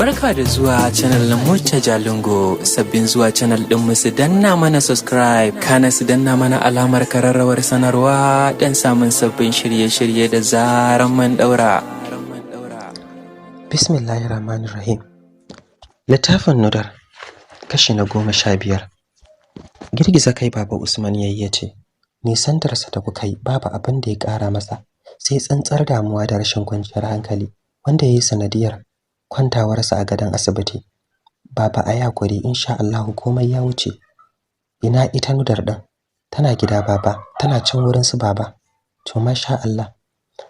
Barka da zuwa channel na Murtaja Lungo. Sabbin zuwa channel din mu su danna mana subscribe, kana su danna mana alamar kararrawar sanarwa dan samun sabbin shirye-shirye da zaran mun daura. Bismillahirrahmanirrahim. Littafin Nudar kashi na 15. Girgiza kai Baba Usman yayi yace, nisantarsa da kuka yi babu abin da ya ƙara masa sai tsantsar damuwa da rashin kwanciyar hankali wanda yayi sanadiyar kwantawarsa a gadon asibiti. Baba ayi hakuri insha Allah komai ya wuce. Ina ita Nudar din? Tana gida Baba, tana cin wurin su Baba. To masha Allah.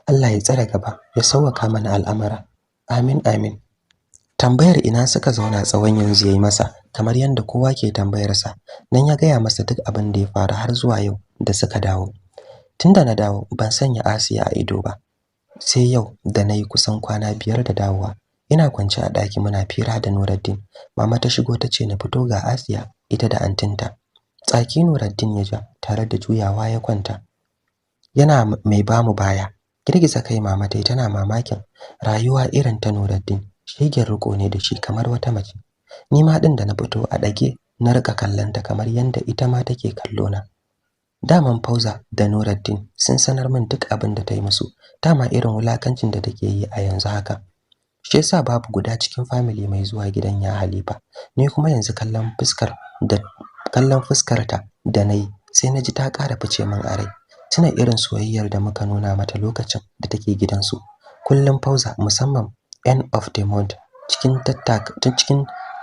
Allah ya tsare gaba, ya sauwaka mana al'amara. Amin amin. Tambayar ina suka zauna tsawon yanzu yayi masa, kamar yanda kowa ke tambayar sa. Nan ya gaya masa duk abin da ya faru har zuwa yau da suka dawo. Tunda na dawo ban sanya Asiya a ido ba. Sai yau da nayi kusan kwana 5 da dawowa. Ina kwance a ɗaki muna fira da Nuruddin. Mama ta shigo ta ce na fito ga Asiya ita da antinta. Tsaki Nuruddin ya ja tare da juyawa ya kwanta. Yana mai bamu baya. Girgiza kai mama tai tana mamakin rayuwa irin ta Nuruddin. Shegen riko ne da shi kamar wata mace. Ni ma din da na fito a dage na rika kallanta kamar yanda ita ma take kallo na. Daman Fauza da Nuruddin sun sanar min duk abin da ta yi musu. Dama irin wulakancin da take yi a yanzu haka. Shi yasa babu guda cikin family mai zuwa gidan ya Halifa. Ni kuma yanzu kallon fuskarta da nayi sai naji ta ƙara fice min a rai. Tuna irin soyayyar da muka nuna mata lokacin da take gidansu. Kullum Fauza musamman end of the month cikin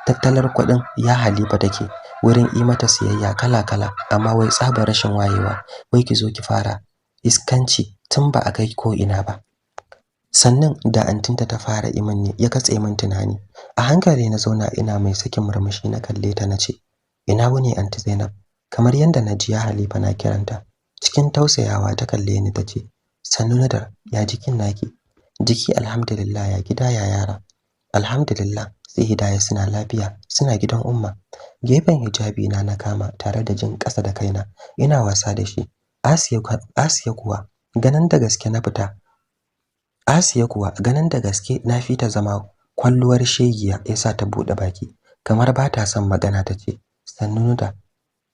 tattalar kuɗin ya Halifa take wurin yi mata siyayya kala-kala, amma wai tsabar rashin wayewa wai ki zo ki fara iskanci tun ba a kai ko ina ba. Sannan da antinta ta fara imin ne ya katse min tunani. A hankali na zauna ina mai sakin murmushi na kalle ta nace, ina wuni anti Zainab? Kamar yanda naji ya Halifa na kiranta. Cikin tausayawa ta kalle ni tace, sannu Nadar, ya jikin naki? Jiki alhamdulillah, ya gida ya yara? Alhamdulillah, sai Hidaya suna lafiya, suna gidan Umma. Gefen hijabi na kama tare da jin ƙasa da kaina ina wasa da shi. Asiya kuwa ganin da gaske na fita zama kwalluwar shegiya yasa ta bude baki kamar ba ta son magana tace, sannu da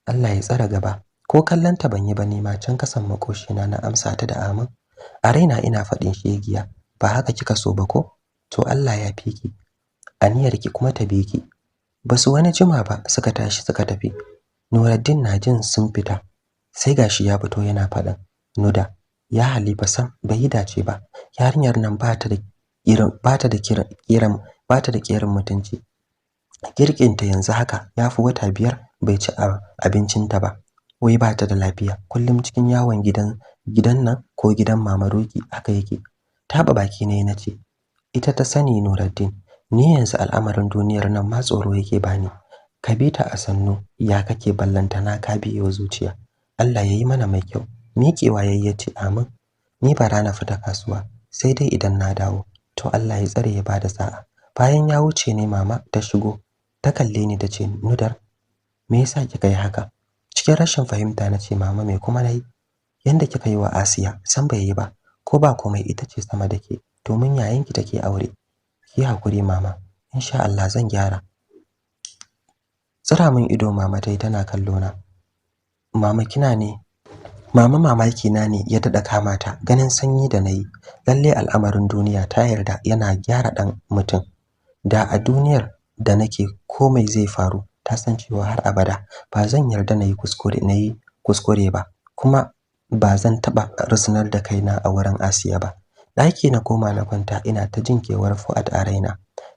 Allah ya tsara gaba. Ko kallanta ban yi ba ni ma can kasan makoshina na amsa ta da amin. A raina ina faɗin shegiya, ba haka kika so ba ko? To Allah ya fiki. Aniyarki kuma ta biki. Basu wani jima ba suka tashi suka tafi. Nuruddin na jin sun fita. Sai gashi ya fito yana faɗin, Nuda, ya Halifa sam bai yi dace ba. Yarinyar nan ba ta da kiran mutunci. Girkinta yanzu haka yafi wata 5 bai ci abincinta ba. Wai ba ta da lafiya. Kullum cikin yawon gidan nan ko gidan Mama Roki haka yake. Taba baki ne nace, ita ta sani Nuruddin. Ni yanzu al'amarin duniyar nan ma tsoro yake bani. Ka bi ta a sannu, ya kake ballantana ka biyo zuciya. Allah yayi mana mai kyau. Miƙewa yayi yace amin. Ni ba rana fita kasuwa, sai dai idan na dawo. To Allah ya tsare ya bada sa'a. Bayan ya wuce ne mama ta shigo. Ta kalle ni tace, Nudar, me yasa kika yi haka? Cikin rashin fahimta nace, mama me kuma nayi? Yanda kika yi wa Asiya san bai yi ba. Ko ba komai ita ce sama dake, domin yayanki take aure. Ki hakuri mama, insha Allah zan gyara. Tsira min ido mama tai tana kallo na. Mama mamaki na ne ya dada kama ta ganin sanyi da nayi. Lalle al'amarin duniya ta yarda yana gyara dan mutum. Da a duniyar da nake komai zai faru, ta san cewa har abada ba zan yarda nayi kuskure ba, kuma ba zan taba rusunar da kaina a wurin Asiya ba. Daki na koma na kwanta ina ta jin kewar Fuad a raina.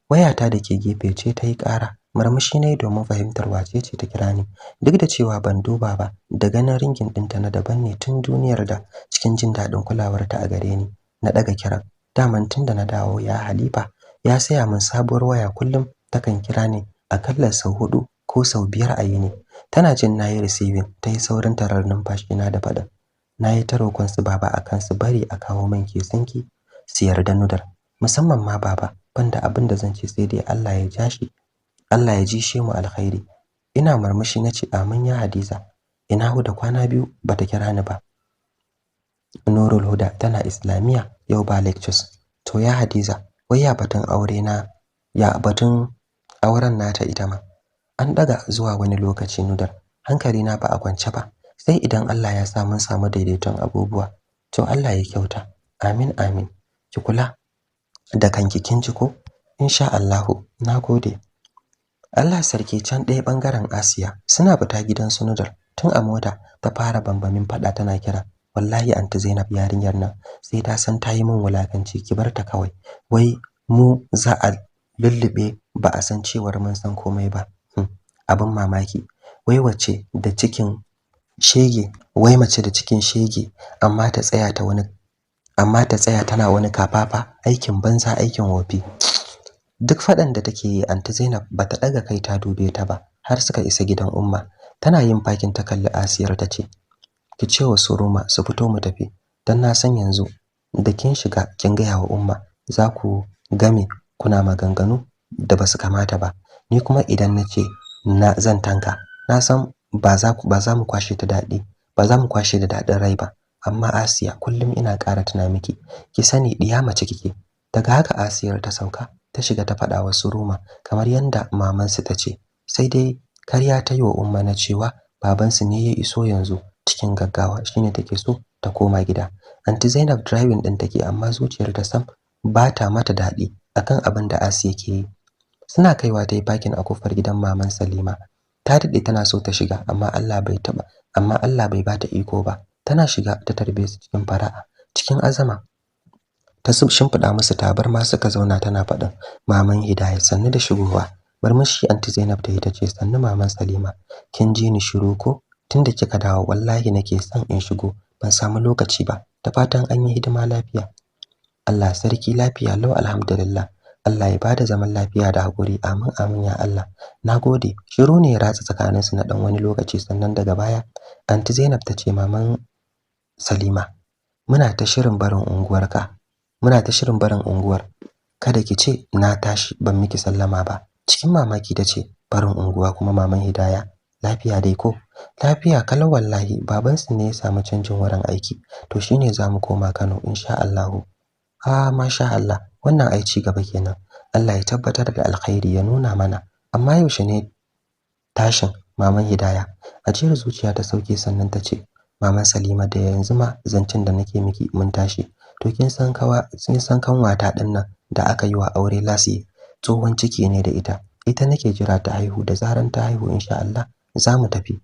Wayata dake gefe ce ta yi ƙara. Murmushi nayi domin fahimtar wace ce ta kira ni. Duk da cewa ban duba ba, da ganin ringin ɗinta na daban ne tun duniyar da cikin jin daɗin kulawarta a gare ni. Na ɗaga kiran. Daman tun da na dawo ya Halifa ya saya min sabuwar waya, kullum takan kira ni akalla sau 4 ko sau 5 a yini. Tana jin nayi receiving, ta yi saurin tarar numfashi na da faɗin, nayi ta roƙon su baba akan su bari a kawo min kesinki su yarda Nudar. Musamman ma baba, banda abin da zan ce sai dai Allah ya ji shi mu alkhairi. Ina murmushi nace amin ya Hadiza. Ina Huda kwana 2 bata kira ni ba. Nurul Huda tana Islamiya yau ba lectures. To ya Hadiza, wai ya batun aure na ya batun auren nata ita ma. An daga zuwa wani lokaci Nudar, hankali na ba a kwance ba, sai idan Allah ya sa mun samu daidaiton abubuwa. To Allah ya kyauta. Amin amin. Ki kula da kanki kin ji ko? Insha Allahu. Nagode. Allah sarki can ɗaya bangaren Asiya suna fita gidan su Nudar tun a mota ta fara bambamin fada tana kira. Wallahi anti Zainab yarinyar nan sai ta san ta yi min wulakanci, ki bar ta kawai. Wai mu za a lullube ba a san cewar mun san komai ba. Abin mamaki. Wai wace da cikin shege, wai mace da cikin shege amma ta tsaya tana wani kafafa, aikin banza aikin wofi. Duk fadan da take yi anti Zainab bata daga kai ta dube ta ba har suka isa gidan Umma. Tana yin fakin ta kalli Asiyar ta ce, ki ce wa Suruma su fito mu tafi, dan na san yanzu da kin shiga kin ga yawa Umma za ku game kuna maganganu da basu kamata ba. Ni kuma idan nace na zan tanka, na san ba za mu kwashe ta dadi, ba za mu kwashe da dadin rai ba. Amma Asiya kullum ina ƙara tuna miki, ki sani diya mace kike. Daga haka Asiyar ta sauka ta shiga ta faɗa wa Suruma kamar yanda maman su ta ce. Sai dai karya ta yi wa Umma na cewa baban su ne ya iso yanzu cikin gaggawa, shine take so ta koma gida. Anti Zainab driving din take amma zuciyar ta sam ba ta mata daɗi akan abin da Asiya ke yi. Suna kaiwa ta yi parking a kofar gidan maman Salima. Ta daɗe tana so ta shiga amma Allah bai bata iko ba. Tana shiga ta tarbe su cikin fara'a, cikin azama. Ta shimfiɗa musu tabarma suka zauna tana faɗin, maman Hidaya sannu da shigowa. Murmushi anti Zainab ta yi tace, sannu maman Salima. Kin ji ni shiru ko? Tunda kika dawo wallahi nake son in shigo, ban samu lokaci ba. Da fatan an yi hidima lafiya. Allah sarki, lafiya lau alhamdulillah. Allah ya bada zaman lafiya da hakuri. Amin amin ya Allah. Nagode. Shiru ne ya ratsa tsakanin su na dan wani lokaci, sannan daga baya anti Zainab ta ce, maman Salima, muna ta shirin barin unguwar. Kada ki ce na tashi ban miki sallama ba. Cikin mamaki ta ce, barin unguwa kuma maman Hidaya? Lafiya dai ko? Lafiya kalau wallahi, baban su ne ya samu canjin wurin aiki. To shine zamu koma Kano insha Allah. Masha Allah, wannan ai ci gaba kenan. Allah ya tabbatar da alkhairi ya nuna mana. Amma yaushe ne tashin maman Hidaya? Ajiyar zuciya ta sauke sannan ta ce, maman Salima, da yanzu ma zancin da nake miki mun tashi. To kin san kanwata din nan da aka yi wa aure lasi, tsohon ciki ne da ita. Ita nake jira ta haihu, da zaran ta haihu insha Allah za mu tafi.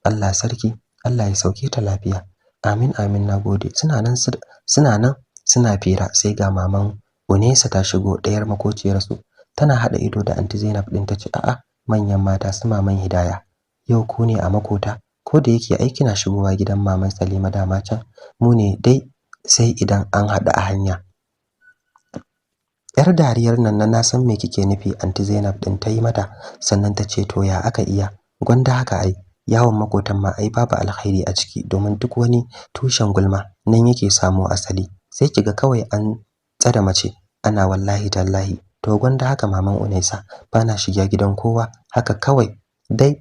Allah sarki, Allah ya sauke ta lafiya. Amin amin, nagode. Suna fira sai ga maman Unesa ta shigo, ɗayar makociyar su. Tana hada ido da anti Zainab din ta ce, a'a manyan mata su maman Hidaya. Yau ku ne a makota? Ko da yake aiki na shigowa gidan maman Salima dama can. Mu ne dai sai idan an hada a hanya. Yar dariyar nan na san me kike nufi anti Zainab din ta yi mata, sannan ta ce, to ya aka iya? Gwanda haka ai. Yawon makotan ma ai babu alkhairi a ciki, domin duk wani tushen gulma nan yake samu asali. Sai kiga kawai an tsada mace ana wallahi tallahi. To gwanda haka maman Unaisa, bana shiga gidan kowa haka kawai dai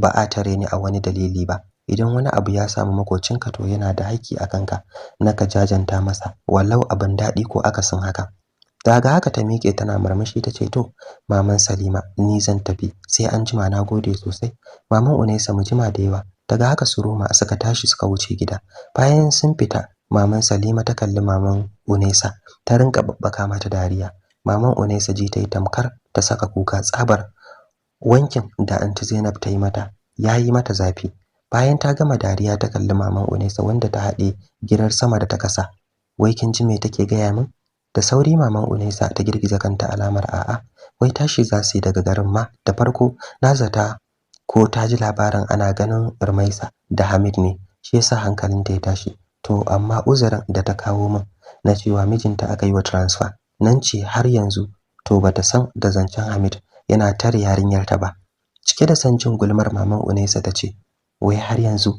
ba a tare ni a wani dalili ba. Idan wani abu ya samu makocinka to yana da haƙƙi a kanka na ka jajanta masa, wallau abin daɗi ko akasin haka. Daga haka ta miƙe tana murmushi ta ce, to maman Salima, ni zan tafi sai an jima, na gode sosai. Maman Unaisa, mu jima da yawa. Daga haka Suruma suka tashi suka wuce gida. Bayan sun fita, maman Salima ta kalli maman Unaisa ta rinka babbaka mata dariya. Maman Unaisa ji ta yi tamkar ta saka kuka, tsabar wankin da anti Zainab ta yi mata yayi mata zafi. Bayan ta gama dariya ta kalli maman Unaisa wanda ta haɗe girar sama da ta kasa. Wai kin ji me take gaya min? Da sauri maman Unaisa ta girgiza kanta alamar a'a. Wai tashi za su yi daga garin ma. Da farko na zata ko ta ji labarin ana ganin Urmaisa da Hamid ne, shi yasa hankalinta ya tashi. To amma uzurin da ta kawo min na cewa mijinta aka yi wa transfer, nan ce har yanzu to bata san da zancen Hamid yana tare yarinyar ta ba. Cike da san jin gulmar maman Unaisa ta ce, wai har yanzu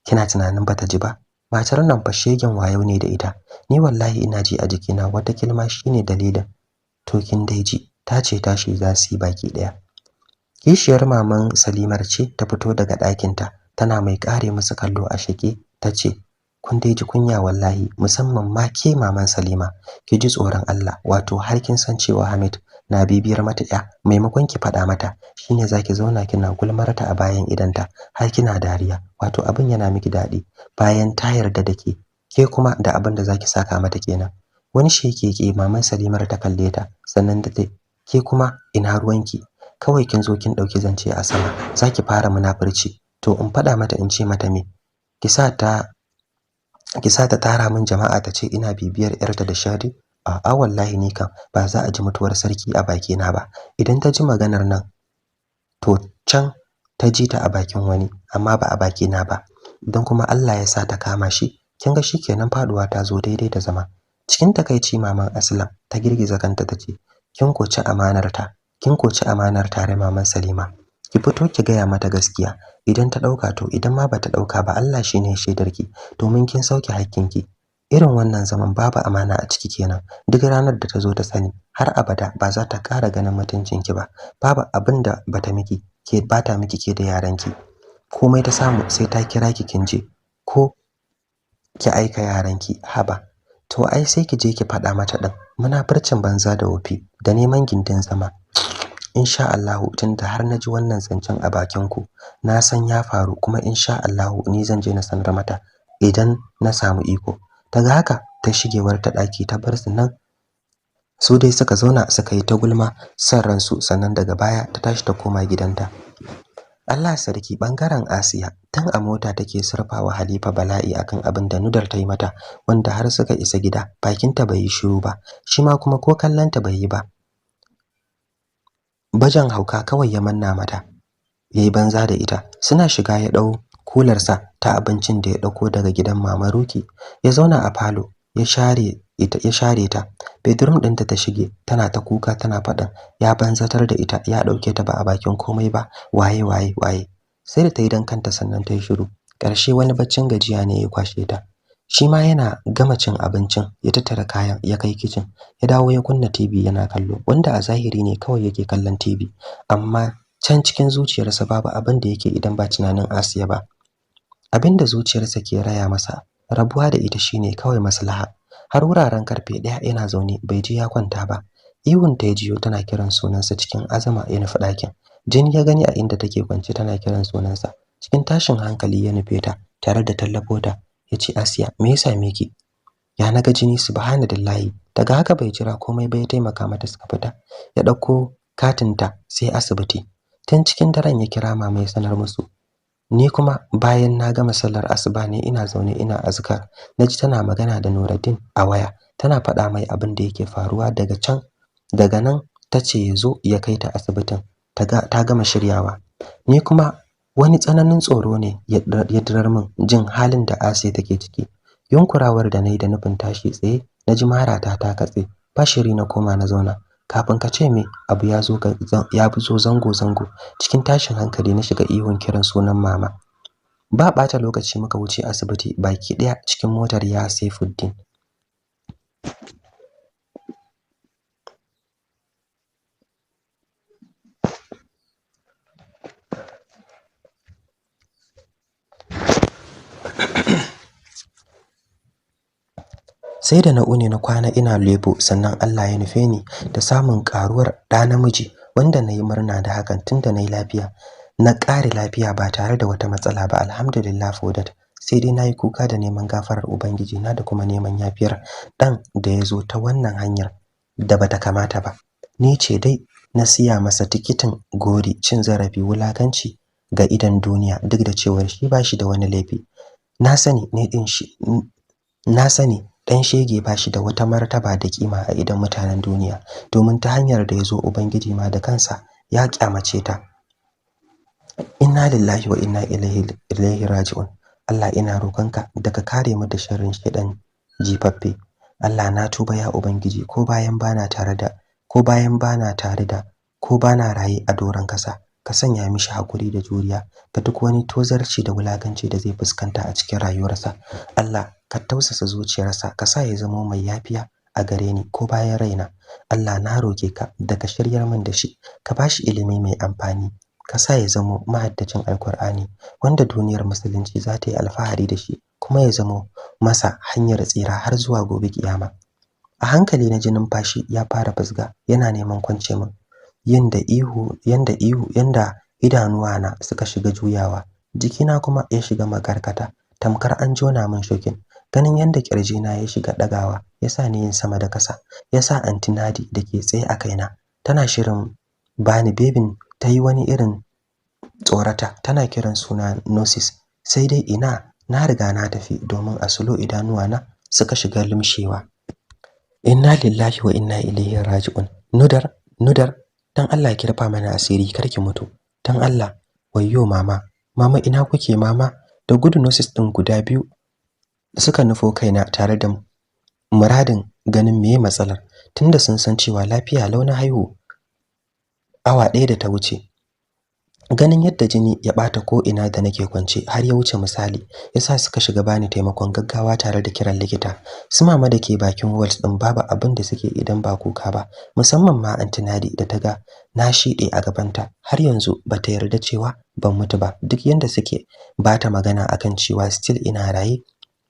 kina tunanin bata ji ba? Matar nan fa shegen wayo ne da ita. Ni wallahi ina ji a jikina wata kilma shine dalilin. To kin dai ji, ta ce tashi za su yi baki daya. Kishiyar maman Salimar ce ta fito daga ɗakinta tana mai kare musu kallo a sheke ta ce, kun dai ji kunya wallahi, musamman ma ke maman Salima. Ki ji tsoron Allah, wato har kin san cewa Hamid na bibiyar mata ya maimakon ki faɗa mata shine zaki zauna kina gulmarta a bayan idanta har kina dariya wato abin yana miki daɗi bayan ta yarda da ke kuma da abin da zaki saka mata kenan wani shekeke maman Salimar ta kalle ta sannan ta ce ke kuma ina ruwanki kawai kin zo kin dauki zance a sama zaki fara munafurci to in faɗa mata in ce mata me ki sa ta tara min jama'a ta ce ina bibiyar yarta da shari a'a wallahi ni kam ba za a ji mutuwar sarki a bakina ba idan ta ji maganar nan to can ta ji ta a bakin wani amma ba a bakina ba idan kuma Allah ya sa ta kama shi kin ga shikenan faduwa ta zo daidai da zama cikin takeici maman Aslam ta girgiza kanta tace kin koci amanar tare maman Salima ki fito ki gaya mata gaskiya idan ta dauka to idan ma bata dauka ba Allah shine shaidarki domin kin sauke hakkinki irin wannan zaman babu amana a ciki kenan duk ranar da ta zo ta sani har abada ba za ta ƙara ganin mutuncinki ba babu abinda bata miki ke da yaranki komai ta samu sai ta kira ki kin je ko ki aika yaranki haba to ai sai ki je ki faɗa mata din munafurcin banza da wofi da neman gindin zama insha Allah tunda har naji wannan zancen a bakin ku na san ya faru kuma insha Allah ni zan je na sanar mata idan na samu iko daga haka ta shigewar ta daki ta bar su nan su dai suka zauna suka yi ta gulma san ransu sannan daga baya ta tashi ta koma gidanta Allah sarki bangaren Asiya tun a mota take surfawa Halifa bala'i akan abin da Nudar ta yi mata wanda har suka isa gida bakinta bai yi shiru ba shi ma kuma ko kallanta bai yi ba bajan hauka kawai ya manna mata yayi banza da ita suna shiga ya dau kularsa ta abincin da ya dauko daga gidan Mama Ruki ya zauna a falo ya share ta bedroom ɗinta ta shige tana ta kuka tana faɗin ya banzatar da ita ya dauke ta ba a bakin komai ba waye sai da ta yi dan kanta sannan ta yi shiru ƙarshe wani baccin gajiya ne ya kwashe ta shi ma yana gama cin abincin ya tattara kayan ya kai kitchen ya dawo ya kunna TV yana kallo wanda a zahiri ne kawai yake kallon TV amma can cikin zuciyarsa babu abin da yake idan ba tunanin Asiya ba abin da zuciyarsa ke raya masa rabuwa da ita shine kawai maslaha har wuraren karfe 1 yana zaune bai ji ya kwanta ba ihun ta jiyo tana kiran sunansa cikin azama ya nufi ɗakin jini ya gani a inda take kwance tana kiran sunansa cikin tashin hankali ya nufe ta tare da tallafo ta yace Asiya me yasa miki ya naga jini subhanallahi daga haka bai jira komai ba ya taimaka mata suka fita ya dauko katinta sai asibiti tun cikin daren ya kira mama ya sanar musu ni kuma bayan na gama sallar asuba ne ina zaune ina azkar naji tana magana da Nuruddin a waya tana faɗa mai abin da yake faruwa daga nan tace yazo ya kai ta asibitin ta gama shiryawa ni kuma wani tsananin tsoro ne ya dirar min jin halin da Asiya take ciki yunkurawar da nayi da nufin tashi tsaye naji marata ta katse bashiri na koma na zauna kafin ka ce me abu ya zo zango cikin tashin hankali na shiga ihun kiran sunan mama ba bata lokaci muka wuce asibiti baki daya cikin motar ya Saifuddin sai da na une na kwana ina lebo sannan Allah ya nufe ni da samun karuwar ɗa namiji wanda nayi murna da hakan tunda nayi lafiya na ƙare lafiya ba tare da wata matsala ba alhamdulillah Fodat sai dai nayi kuka da neman gafarar ubangiji na da kuma neman yafiyar dan da yazo ta wannan hanyar da bata kamata ba ni ce dai na siya masa tikitin gori cin zarafi wulakanci ga idan duniya duk da cewa shi bashi da wani laifi na sani dan shege bashi da wata martaba da kima a idan mutanen duniya domin ta hanyar da yazo ubangiji ma da kansa ya kyamace ta inna lillahi wa inna ilaihi raji'un Allah ina roƙonka da ka kare mu da sharrin shedan jifaffe Allah na tuba ya ubangiji ko bayan bana raye a doran kasa ka sanya mishi hakuri da juriya ga duk wani tozarci da wulakanci da zai fuskanta a cikin rayuwarsa Allah ka tausasa zuciyarsa ka sa ya zama mai yafiya a gare ni ko bayan raina Allah na roke ka daga shiryar min da shi ka bashi ilimi mai amfani ka sa ya zama mahaddacin alkur'ani wanda duniyar musulunci za ta yi alfahari da shi kuma ya zama masa hanyar tsira har zuwa gobe kiyama A hankali na ji numfashi ya fara fusga yana neman kwance min. Yanda idanuwa na suka shiga juyawa, jikina kuma ya shiga makarkata tamkar an jona min shokin. Ganin yanda na ya shiga dagawa yasa ni yin sama da kasa, yasa Aunty Nadi dake tsaye a kaina tana shirin bani bebin ta yi wani irin tsorata tana kiran suna Nurses, sai dai ina na riga na tafi domin a sulo idanuwa na suka shiga limshewa. Inna lillahi wa inna ilaihi raji'un. Nudar dan Allah ki rufa mana asiri kar ki mutu dan Allah. Wayyo mama ina kuke mama? Da gudu Nurses din guda biyu suka nufo kaina tare da muradin ganin meye matsalar, tunda sun san cewa lafiya lau na haihu awa ɗaya da ta wuce. Ganin yadda jini ya bata ko ina da nake kwance har ya wuce misali, yasa suka shiga bani taimakon gaggawa tare da kiran likita. Su mama da ke bakin walls din babu abin da suke idan ba kuka ba, musamman ma Aunty Nadi da ta ga na shide a gabanta. Har yanzu bata yarda cewa ban mutu ba, duk yanda suke bata magana akan cewa still ina raye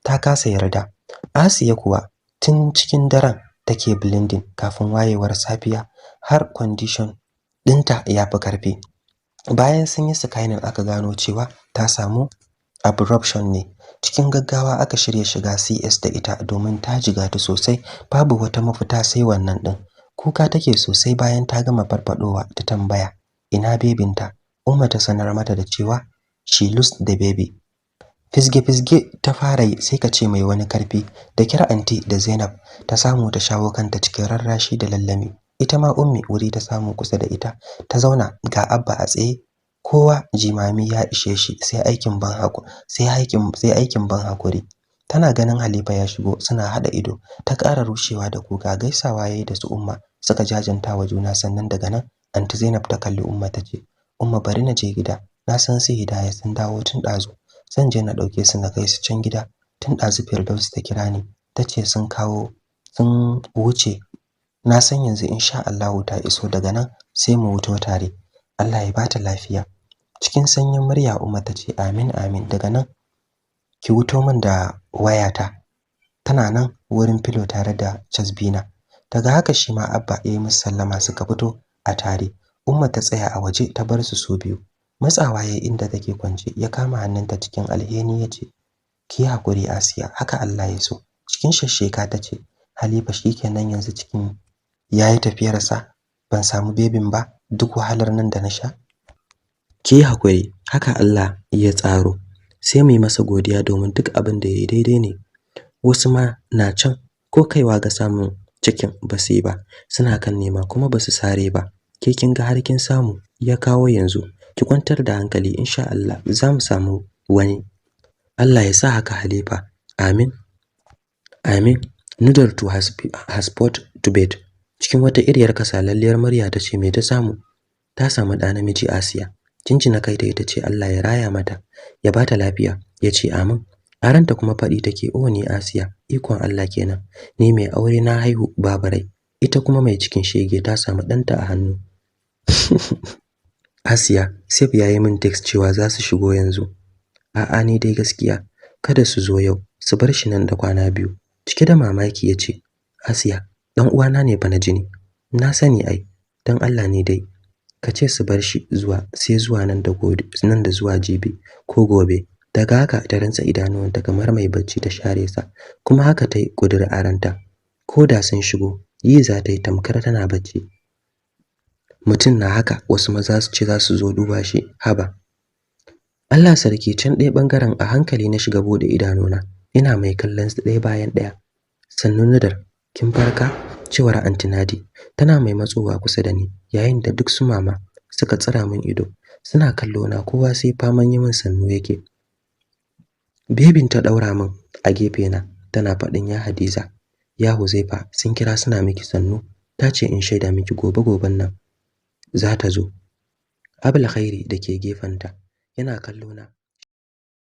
ta kasa yarda. Asiya kuwa tun cikin daren take blending kafin wayewar safiya har condition dinta ya fi karfi. Bayan sun yi scanning aka gano cewa ta samu abruption ne. Cikin gaggawa aka shirya shiga CS da ita domin ta jigata sosai, babu wata mafita sai wannan din. Kuka take sosai bayan ta gama farfadowa ta tambaya ina bebinta. Umma ta sanar mata da cewa she lost the baby. Fisge ta fara yi sai ka ce mai wani karfi, da kira anti da Zainab ta samu ta shawo kanta cikin rarrashi da lallami. Ita ma ummi wuri ta samu kusa da ita ta zauna, ga abba a tsaye, kowa jimami ya ishe shi sai aikin ban hakuri. Tana ganin Halifa ya shigo suna hada ido ta ƙara rushewa da kuka. Gaisawa yayi da su umma suka jajanta wa juna, sannan daga nan anti Zainab ta kalli umma ta ce umma bari na je gida, na san sai Hidaya sun dawo tun dazu, zan je na dauke su na kai su can gida. Tun dazu Firdaus ta kira ni tace sun wuce, na san yanzu insha Allah ta iso, daga nan sai mu wuto tare. Allah ya bata lafiya. Cikin sanyin murya umma ta ce amin amin, daga nan ki wuto min da wayata, tana nan wurin filo tare da casbina. Daga haka shi ma abba ya yi musu sallama suka fito a tare. Umma ta tsaya a waje ta bar su biyu. Matsawa yayin inda take kwance ya kama hannunta cikin alheri ya ce ki hakuri Asiya, haka Allah ya so. Cikin shashsheka ta ce Halifa shikenan yanzu cikin yayi tafiyarsa ban samu bebin ba duk wahalar nan da na sha. Ki hakuri, haka Allah ya tsaro, sai mu yi masa godiya domin duk abin da yayi daidai ne. Wasu ma na can ko kaiwa ga samun cikin basu yi ba, suna kan nema kuma basu sare ba. Ke kin ga har kin samu ya kawo yanzu, ki kwantar da hankali insha Allah za mu samu wani. Allah ya sa haka Halifa. Amin. Amin. Nudartu has put to bed. Cikin wata iriyar kasalalliyar murya ta ce me ta samu? Ta samu ɗa namiji Asiya. Cincina kai ta ita ce Allah ya raya mata, ya bata lafiya. Ya ce amin. Aranta kuma faɗi take o ni Asiya, ikon Allah kenan. Ni mai aure na haihu babarai, ita kuma mai cikin shege ta samu ɗanta a hannu. Asiya, Sif yayi min text cewa za su shigo yanzu. A'a ni dai gaskiya kada su zo yau, su bar shi nan da kwana biyu. Cike da mamaki ya ce Asiya, dan uwana ne fa na jini. Na sani ai, dan Allah ne dai ka ce su bar shi zuwa nan da zuwa jibi ko gobe. Daga haka ta rantsa idanuwanta kamar mai bacci ta share sa, kuma haka ta yi kudur a ranta. Ko da sun shigo yi za ta yi tamkar tana bacci. Mutum na haka wasu maza su ce za su zo duba shi, haba. Allah sarki, can ɗaya ɓangaren a hankali na shiga bude idanuna ina mai kallon su ɗaya bayan ɗaya. Sannu Nudar, kin farka? Cewar Aunty Nadi tana mai matsowa kusa da ni, yayin da duk su mama suka tsira min ido suna kallo na, kowa sai faman yi min sannu yake. Bebin ta daura min a gefe na tana faɗin ya Hadiza, ya Huzaifa sun kira suna miki sannu, ta ce in shaida miki goben nan za ta zo. Abul Khairi da ke gefenta yana kallo na